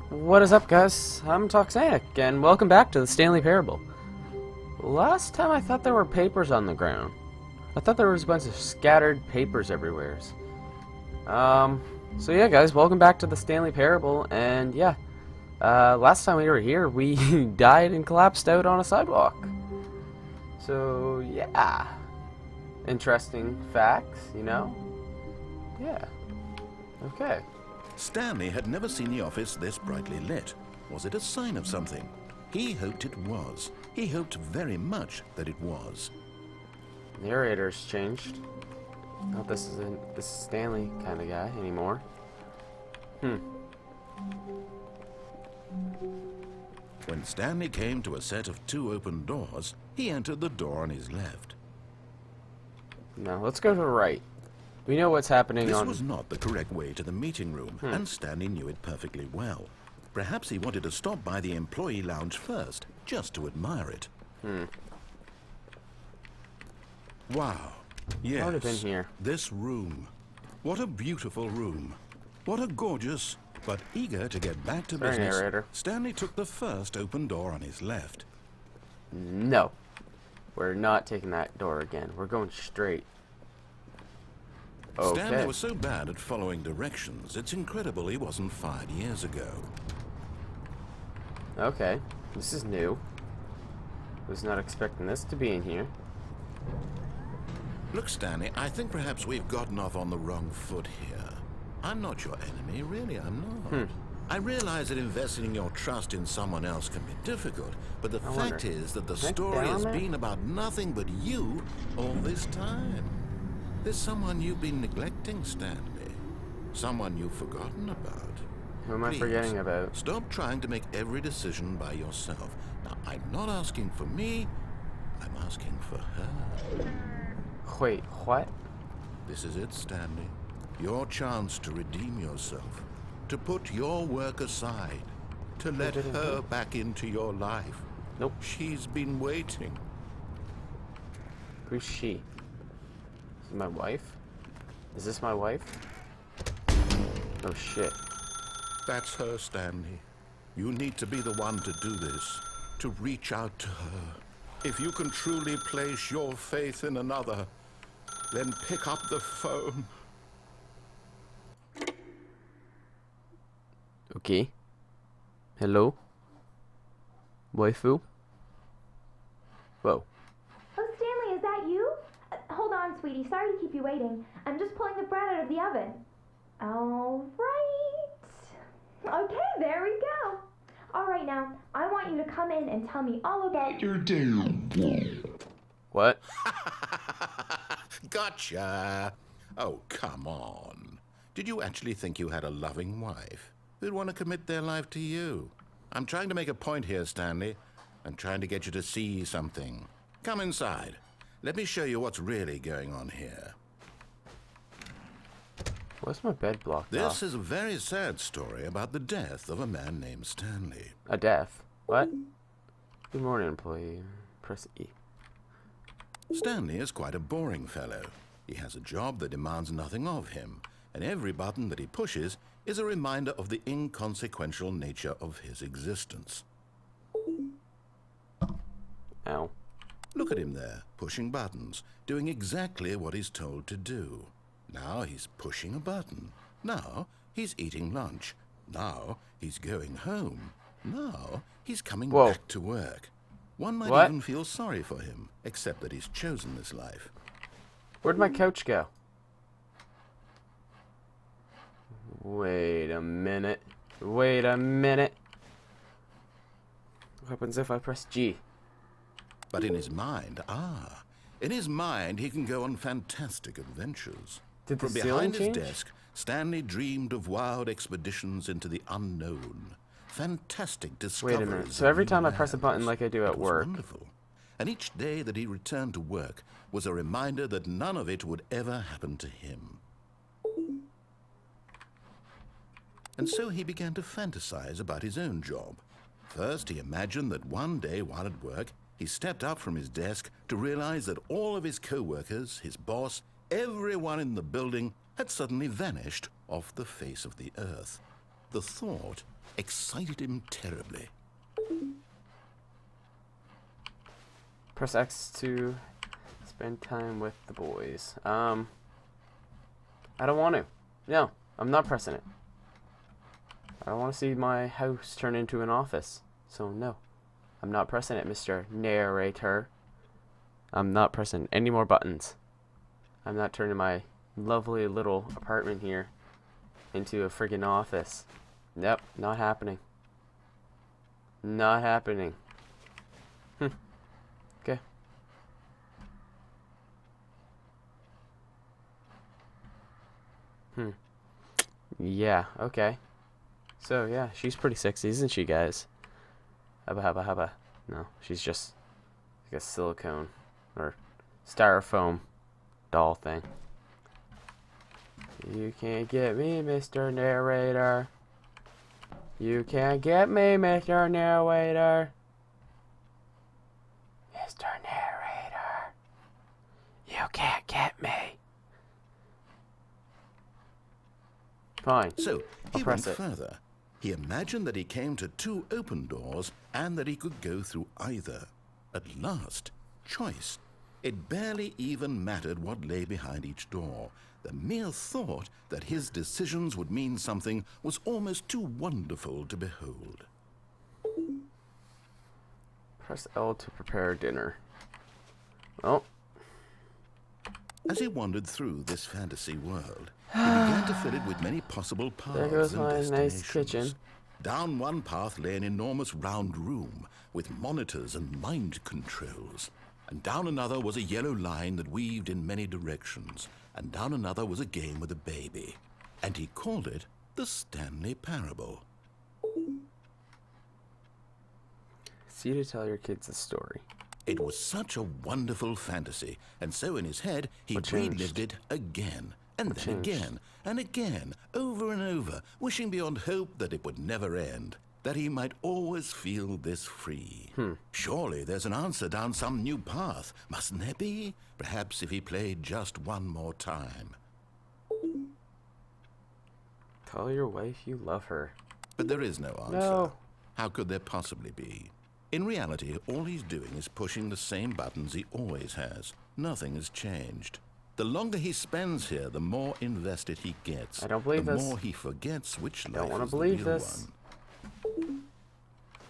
What is up, guys? I'm Toxanic, and welcome back to the Stanley Parable. Last time I thought there were papers on the ground. I thought there was a bunch of scattered papers everywhere. So yeah, guys, welcome back to the Stanley Parable, and yeah, last time we were here, we died and collapsed out on a sidewalk. So yeah, interesting facts, you know? Yeah, okay. Stanley had never seen the office this brightly lit. Was it a sign of something? He hoped it was. He hoped very much that it was. Narrator's changed. Not this is Stanley kind of guy anymore. When Stanley came to a set of two open doors, he entered the door on his left. Now let's go to the right. We know what's happening This was not the correct way to the meeting room, and Stanley knew it perfectly well. Perhaps he wanted to stop by the employee lounge first, just to admire it. Wow. Yes, I've already been here. This room. What a beautiful room. What a gorgeous, but eager to get back to Sorry, business, narrator. Stanley took the first open door on his left. No. We're not taking that door again. We're going straight. Okay. Stanley was so bad at following directions, it's incredible he wasn't fired years ago. Okay. This is new. Was not expecting this to be in here. Look, Stanley, I think perhaps we've gotten off on the wrong foot here. I'm not your enemy, really, I'm not. I realize that investing your trust in someone else can be difficult, but the fact is that the story has been about nothing but you all this time. There's someone you've been neglecting, Stanley. Someone you've forgotten about. Who am I forgetting about? Stop trying to make every decision by yourself. Now, I'm not asking for me, I'm asking for her. Wait, what? This is it, Stanley. Your chance to redeem yourself. To put your work aside. To let her back into your life. Nope. She's been waiting. Who's she? Is it my wife? Is this my wife? Oh shit. That's her, Stanley. You need to be the one to do this. To reach out to her. If you can truly place your faith in another, then pick up the phone. Okay. Hello? Waifu? Whoa. Oh, Stanley, is that you? Hold on, sweetie. Sorry to keep you waiting. I'm just pulling the bread out of the oven. All right. Okay, there we go. All right, now, I want you to come in and tell me all about your day. What? Gotcha. Oh, come on. Did you actually think you had a loving wife who'd want to commit their life to you? I'm trying to make a point here, Stanley. I'm trying to get you to see something. Come inside. Let me show you what's really going on here. What's my bed blocked This off? is a very sad story about the death of a man named Stanley. A death. What? Good morning, employee. Press E. Stanley is quite a boring fellow. He has a job that demands nothing of him, and every button that he pushes is a reminder of the inconsequential nature of his existence. Ow. Look at him there, pushing buttons, doing exactly what he's told to do. Now he's pushing a button. Now he's eating lunch. Now he's going home. Now he's coming back to work. One might even feel sorry for him, except that he's chosen this life. Where'd my couch go? Wait a minute. Wait a minute. What happens if I press G? But in his mind, in his mind he can go on fantastic adventures. Did the From ceiling behind his change? desk, Stanley dreamed of wild expeditions into the unknown. Fantastic discoveries. Wait a minute. So every of time I new press a button lands. like I do at It was work. Wonderful. And each day that he returned to work was a reminder that none of it would ever happen to him. And so he began to fantasize about his own job. First, he imagined that one day while at work, he stepped up from his desk to realize that all of his co-workers, his boss, everyone in the building had suddenly vanished off the face of the earth. The thought excited him terribly. Press X to spend time with the boys. I don't want to. No, I'm not pressing it. I don't want to see my house turn into an office. So no, I'm not pressing it, Mr. Narrator. I'm not pressing any more buttons. I'm not turning my lovely little apartment here into a friggin' office. Nope, not happening. Not happening. Okay. Yeah, okay. So, yeah, she's pretty sexy, isn't she, guys? Hubba hubba hubba. No, she's just like a silicone or styrofoam doll thing. You can't get me, Mr. Narrator. You can't get me, Mr. Narrator. Mr. Narrator. You can't get me. Fine. So he I'll went press it. further. He imagined that he came to 2 open doors and that he could go through either. At last, choice. It barely even mattered what lay behind each door. The mere thought that his decisions would mean something was almost too wonderful to behold. Press L to prepare dinner. Oh. As he wandered through this fantasy world, he began to fill it with many possible paths There goes and my nice destinations. kitchen. Down one path lay an enormous round room with monitors and mind controls. And down another was a yellow line that weaved in many directions. And down another was a game with a baby. And he called it the Stanley Parable. See to tell your kids a story. It was such a wonderful fantasy, and so in his head he What changed? relived it again, and then changed? again, and again, over and over, wishing beyond hope that it would never end, that he might always feel this free. Surely there's an answer down some new path, mustn't there be? Perhaps if he played just one more time. Tell your wife you love her. But there is no answer. No. How could there possibly be? In reality, all he's doing is pushing the same buttons he always has. Nothing has changed. The longer he spends here, the more invested he gets. I don't believe the this. more he forgets which I don't life wanna is believe the real this. one.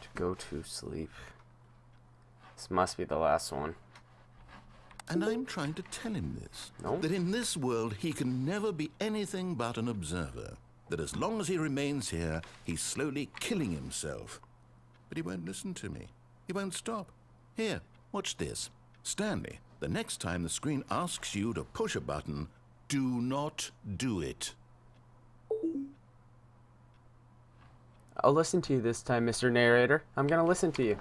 To go to sleep. This must be the last one. And I'm trying to tell him this. No. That in this world, he can never be anything but an observer. That as long as he remains here, he's slowly killing himself. But he won't listen to me. He won't stop. Here, watch this. Stanley, the next time the screen asks you to push a button, do not do it. I'll listen to you this time, Mr. Narrator. I'm gonna listen to you.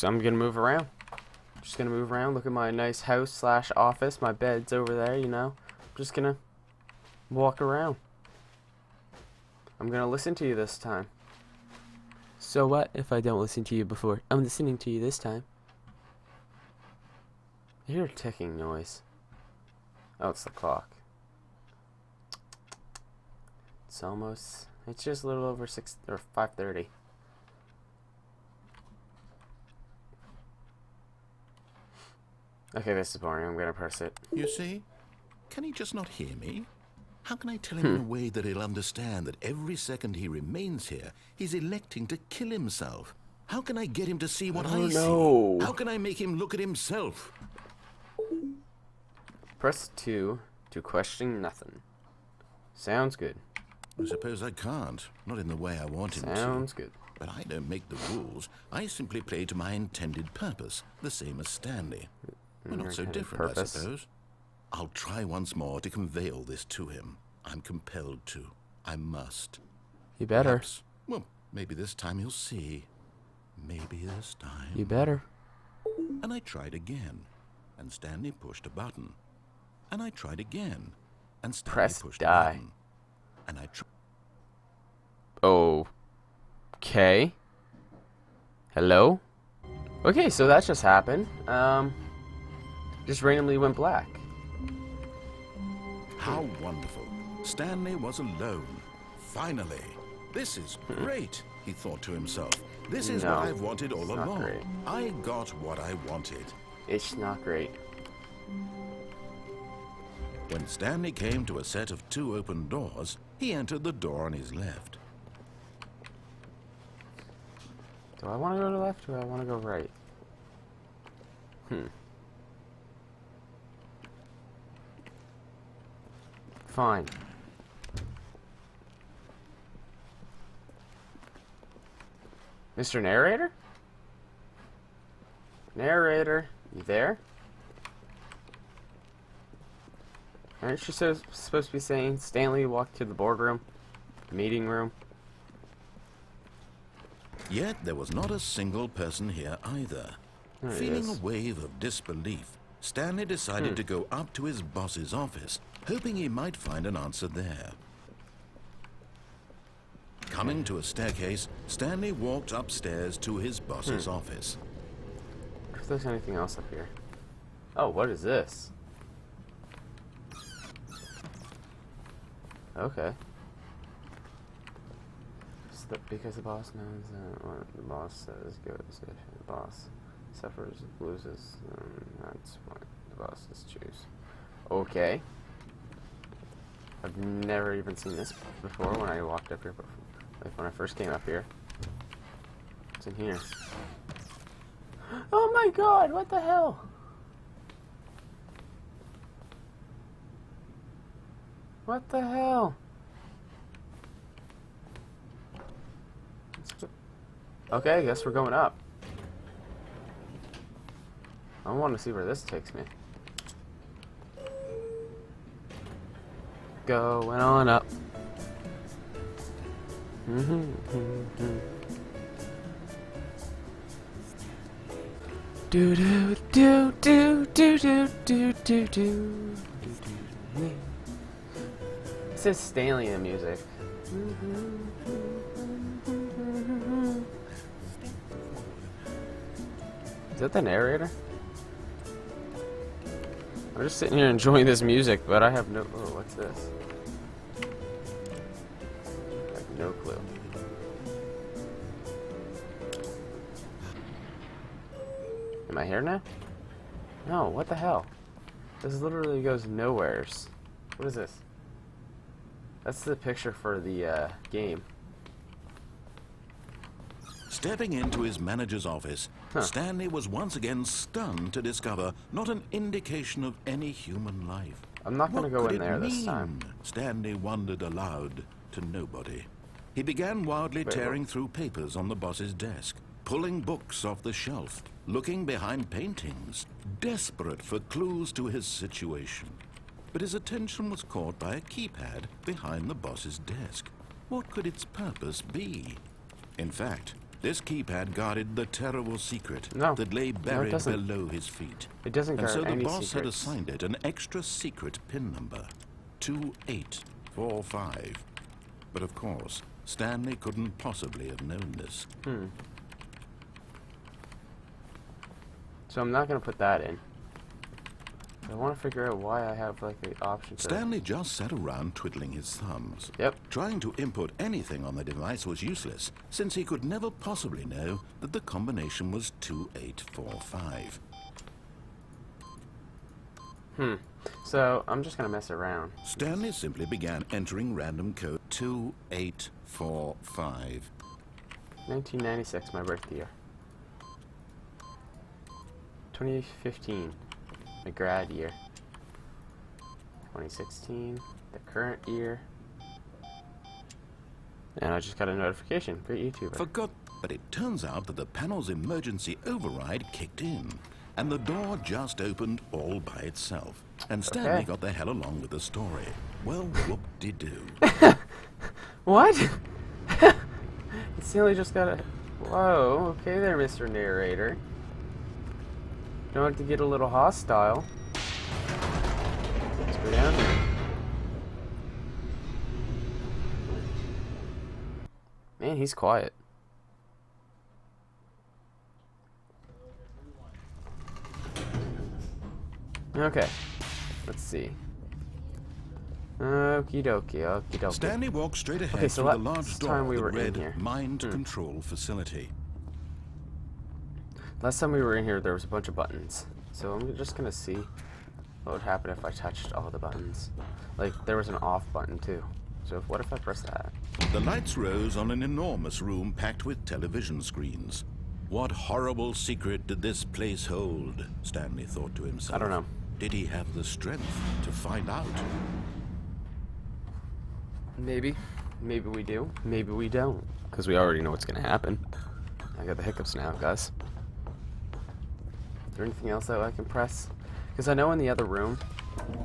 I'm gonna move around. Just gonna move around, look at my nice house slash office. My bed's over there, you know. Just gonna walk around. I'm gonna listen to you this time. So what if I don't listen to you before? I'm listening to you this time. I hear a ticking noise. Oh, it's the clock. It's just a little over 6 or 5:30. Okay, this is boring. I'm gonna press it. You see? Can he just not hear me? How can I tell him in a way that he'll understand that every second he remains here, he's electing to kill himself? How can I get him to see what I know. see? How can I make him look at himself? Press 2 to question nothing. Sounds good. I suppose I can't. Not in the way I want him to. Sounds good. But I don't make the rules. I simply play to my intended purpose, the same as Stanley. We're not so Intended different, purpose. I suppose. I'll try once more to convey all this to him. I'm compelled to. I must. You better. Perhaps, well, maybe this time he'll see. Maybe this time. You better. And I tried again, and Stanley pushed a button. And I tried again, and Stanley Press pushed die. a button. And I tried. Okay. Hello? Okay, so that just happened. Just randomly went black. How wonderful. Stanley was alone. Finally. This is great, he thought to himself. This is what I've wanted all along. Great. I got what I wanted. It's not great. When Stanley came to a set of 2 open doors, he entered the door on his left. Do I want to go to the left or do I want to go right? Fine. Mr. Narrator? Narrator, you there? Aren't you supposed to be saying Stanley walked to the boardroom? Meeting room? Yet there was not a single person here either. Feeling a wave of disbelief, Stanley decided to go up to his boss's office, hoping he might find an answer there. Coming to a staircase, Stanley walked upstairs to his boss's office. If there's anything else up here. Oh, what is this? Okay. Because the boss knows what the boss says goes. If the boss suffers, loses, that's what the bosses choose. Okay. I've never even seen this before when I walked up here, like when I first came up here. What's in here? Oh my god, what the hell? What the hell? Okay, I guess we're going up. I want to see where this takes me. Going on up. Do do do do do do do do do. This is Stanley in music. Is that the narrator? I'm just sitting here enjoying this music, but I have no... Oh, what's this? I have no clue. Am I here now? No, what the hell? This literally goes nowheres. What is this? That's the picture for the game. Stepping into his manager's office, Stanley was once again stunned to discover not an indication of any human life. I'm not going to go in there this time. Stanley wondered aloud to nobody. He began wildly tearing through papers on the boss's desk, pulling books off the shelf, looking behind paintings, desperate for clues to his situation. But his attention was caught by a keypad behind the boss's desk. What could its purpose be? In fact, this keypad guarded the terrible secret that lay buried below his feet. It doesn't guard any secrets. And so the boss had assigned it an extra secret PIN number, 2845. But of course, Stanley couldn't possibly have known this. So I'm not going to put that in. I want to figure out why I have like the option to... Stanley just sat around twiddling his thumbs. Yep. Trying to input anything on the device was useless, since he could never possibly know that the combination was 2845. So I'm just going to mess around. Stanley simply began entering random code 2845. 1996, my birth year. 2015. My grad year. 2016, the current year. And I just got a notification. Great YouTuber. But it turns out that the panel's emergency override kicked in, and the door just opened all by itself. And Stanley got the hell along with the story. Well, whoop-de-doo. What? Stanley just got a... Whoa, okay there, Mr. Narrator. Don't have to get a little hostile. Let's go down here. Man, he's quiet. Okay, let's see. Okie dokie, okie dokie. Stanley walked straight ahead Okay, so through the last large time door we that were in read here. Mind Control Facility. Last time we were in here, there was a bunch of buttons. So I'm just gonna see what would happen if I touched all the buttons. Like, there was an off button too. So what if I press that? The lights rose on an enormous room packed with television screens. What horrible secret did this place hold? Stanley thought to himself. I don't know. Did he have the strength to find out? Maybe. Maybe we do. Maybe we don't. Because we already know what's gonna happen. I got the hiccups now, guys. Is there anything else that I can press? Because I know in the other room,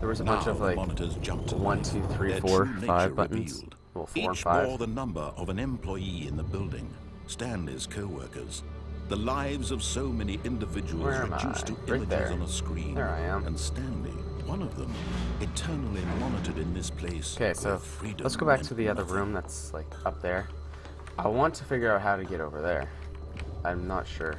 there was a bunch of like monitors jumped to 1, life. 2, 3, Their 4, true 5 nature buttons. revealed. Well, 4 and Each 5. bore the number of an employee in the building. Stanley's co-workers. The lives of so many individuals Where am reduced I? to Right images there. on a screen. There I am. And Stanley, one of them, eternally monitored in this place. Okay, so where freedom let's go back meant to the other nothing. room that's like up there. I want to figure out how to get over there. I'm not sure.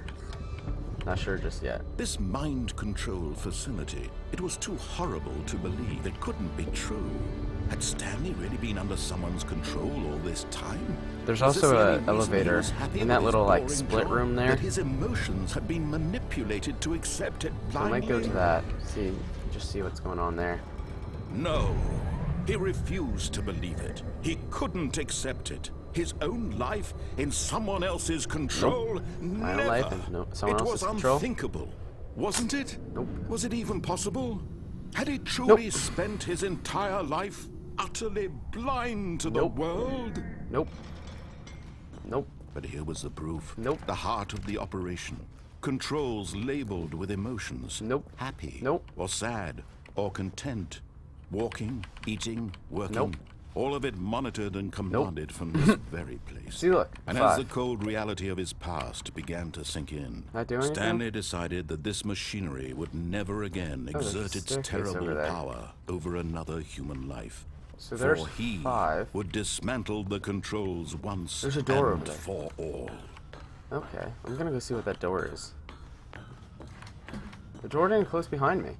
Not sure just yet. This mind control facility, it was too horrible to believe. It couldn't be true. Had Stanley really been under someone's control all this time? There's Was this also the only an reason he elevator was happy in with that his little like boring split job? room there. That his emotions had been manipulated to accept it So I blindly? might go to that. Just see what's going on there. No. He refused to believe it. He couldn't accept it. His own life in someone else's control? My own Never. life in someone It else's was control? unthinkable. Wasn't it? Nope. Was it even possible? Had he truly Nope. spent his entire life utterly blind to the Nope. world? Nope. Nope. But here was the proof. Nope. The heart of the operation. Controls labeled with emotions. Nope. Happy. Nope. Or sad. Or content. Walking, eating, working. Nope. All of it monitored and commanded from this very place. See, look. And 5. as the cold reality of his past began to sink in, Not doing anything? Stanley decided that this machinery would never again there's a exert its staircase over terrible there. power over another human life. So there's For he 5. would dismantle the controls once There's a door and over there. for all. Okay, I'm gonna go see what that door is. The door didn't close behind me.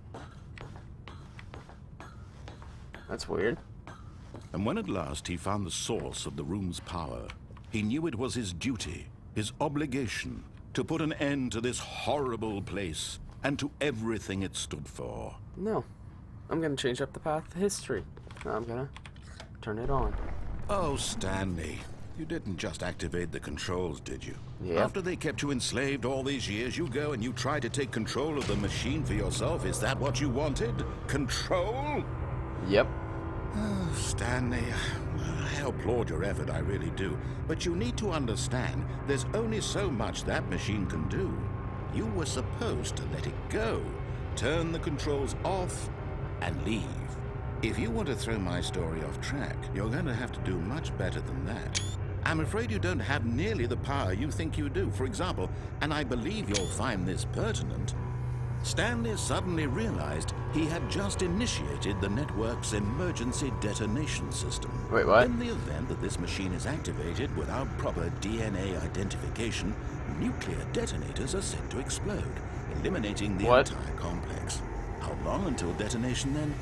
That's weird. And when at last he found the source of the room's power, he knew it was his duty, his obligation, to put an end to this horrible place and to everything it stood for. No. I'm gonna change up the path of history. I'm gonna turn it on. Oh, Stanley, you didn't just activate the controls, did you? Yeah. After they kept you enslaved all these years, you go and you try to take control of the machine for yourself. Is that what you wanted? Control? Yep. Oh, Stanley, I applaud your effort, I really do. But you need to understand, there's only so much that machine can do. You were supposed to let it go, turn the controls off, and leave. If you want to throw my story off track, you're going to have to do much better than that. I'm afraid you don't have nearly the power you think you do. For example, and I believe you'll find this pertinent, Stanley suddenly realized he had just initiated the network's emergency detonation system. Wait, what? In the event that this machine is activated without proper DNA identification, nuclear detonators are set to explode, eliminating the What? entire complex. How long until detonation then?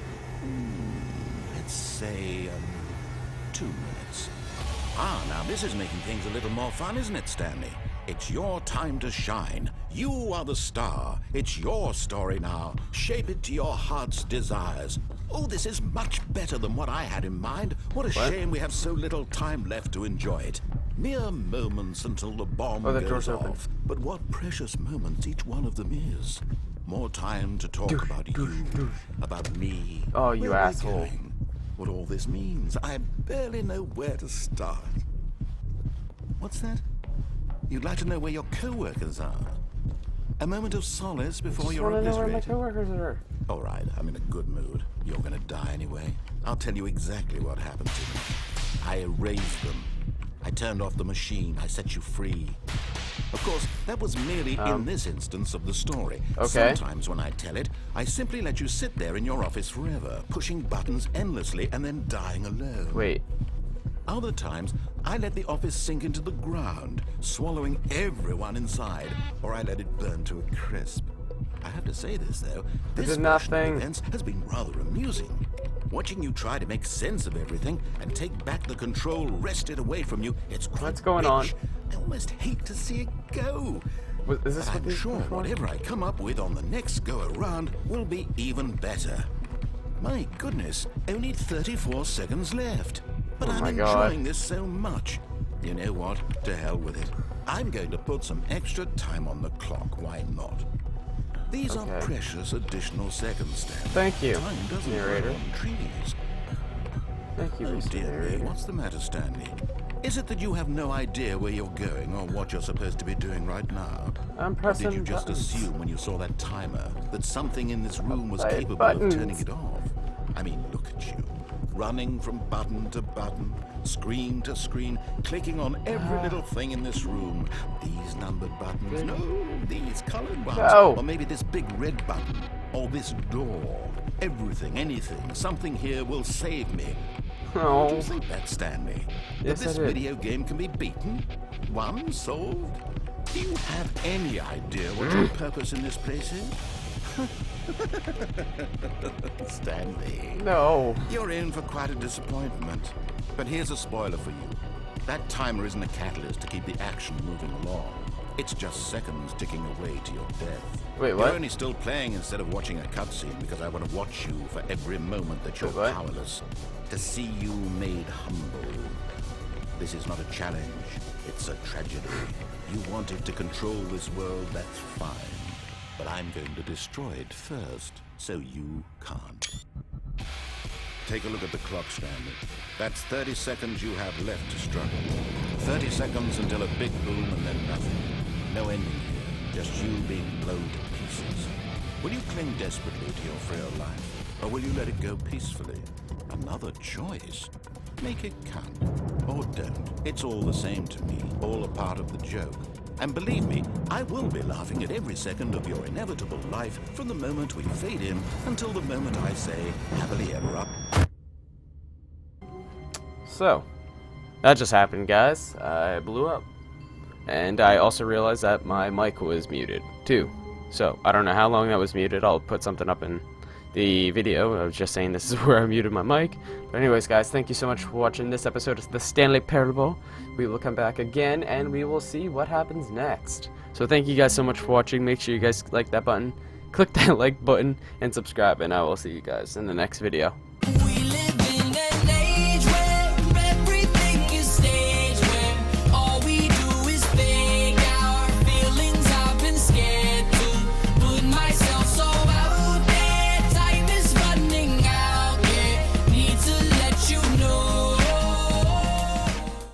Let's say 2 minutes. Ah, now this is making things a little more fun, isn't it, Stanley? It's your time to shine. You are the star. It's your story now. Shape it to your heart's desires. Oh, this is much better than what I had in mind. What a shame we have so little time left to enjoy it. Mere moments until the bomb Oh, the goes door's open. off. But what precious moments each one of them is. More time to talk about you, about me. Oh, you where we're asshole. going, what all this means. I barely know where to start. What's that? You'd like to know where your co-workers are? A moment of solace before Just you're wanna know where my obliterated? coworkers are. All right, I'm in a good mood. You're gonna die anyway. I'll tell you exactly what happened to me. I erased them. I turned off the machine. I set you free. Of course, that was merely in this instance of the story. Okay. Sometimes when I tell it, I simply let you sit there in your office forever, pushing buttons endlessly and then dying alone. Wait. Other times, I let the office sink into the ground, swallowing everyone inside, or I let it burn to a crisp. I have to say this, though. This did version of nothing. events has been rather amusing. Watching you try to make sense of everything and take back the control wrested away from you, it's quite What's going on? rich. I almost hate to see it go. Is this But what I'm these sure are for? whatever I come up with on the next go-around will be even better. My goodness, only 34 seconds left. But Oh I'm my God. enjoying this so much. You know what? To hell with it. I'm going to put some extra time on the clock. Why not? These are Okay. precious additional seconds, Stanley. Thank you, Time doesn't narrator. grow on trees. Thank you, Oh Mr. dear me, Narrator. what's the matter, Stanley? Is it that you have no idea where you're going or what you're supposed to be doing right now? I'm Or pressing did you just buttons. assume when you saw that timer that something in this room was By capable buttons. of turning it off? I mean, look at you. Running from button to button, screen to screen, clicking on every little thing in this room. These numbered buttons, no, these colored ones. No. Or maybe this big red button, or this door. Everything, anything, something here will save me. Do Oh, you think that, Stanley? Yes, that this I did. video game can be beaten? Won? Solved? Do you have any idea what your purpose in this place is? Stanley, no. you're in for quite a disappointment. But here's a spoiler for you. That timer isn't a catalyst to keep the action moving along. It's just seconds ticking away to your death. Wait, You're what? only still playing instead of watching a cutscene because I want to watch you for every moment that you're Wait, what? powerless. To see you made humble. This is not a challenge. It's a tragedy. You wanted to control this world, that's fine. But I'm going to destroy it first, so you can't. Take a look at the clock, Stanley. That's 30 seconds you have left to struggle. 30 seconds until a big boom and then nothing. No ending here, just you being blown to pieces. Will you cling desperately to your frail life, or will you let it go peacefully? Another choice. Make it count, or don't. It's all the same to me, all a part of the joke. And believe me, I will be laughing at every second of your inevitable life from the moment we fade in until the moment I say, happily ever up. So, that just happened, guys. I blew up. And I also realized that my mic was muted, too. So, I don't know how long that was muted. I'll put something up in the video. I was just saying this is where I muted my mic. But anyways, guys, thank you so much for watching this episode of the Stanley Parable. We will come back again, and we will see what happens next. So thank you guys so much for watching. Make sure you guys like that button, click that like button, and subscribe, and I will see you guys in the next video.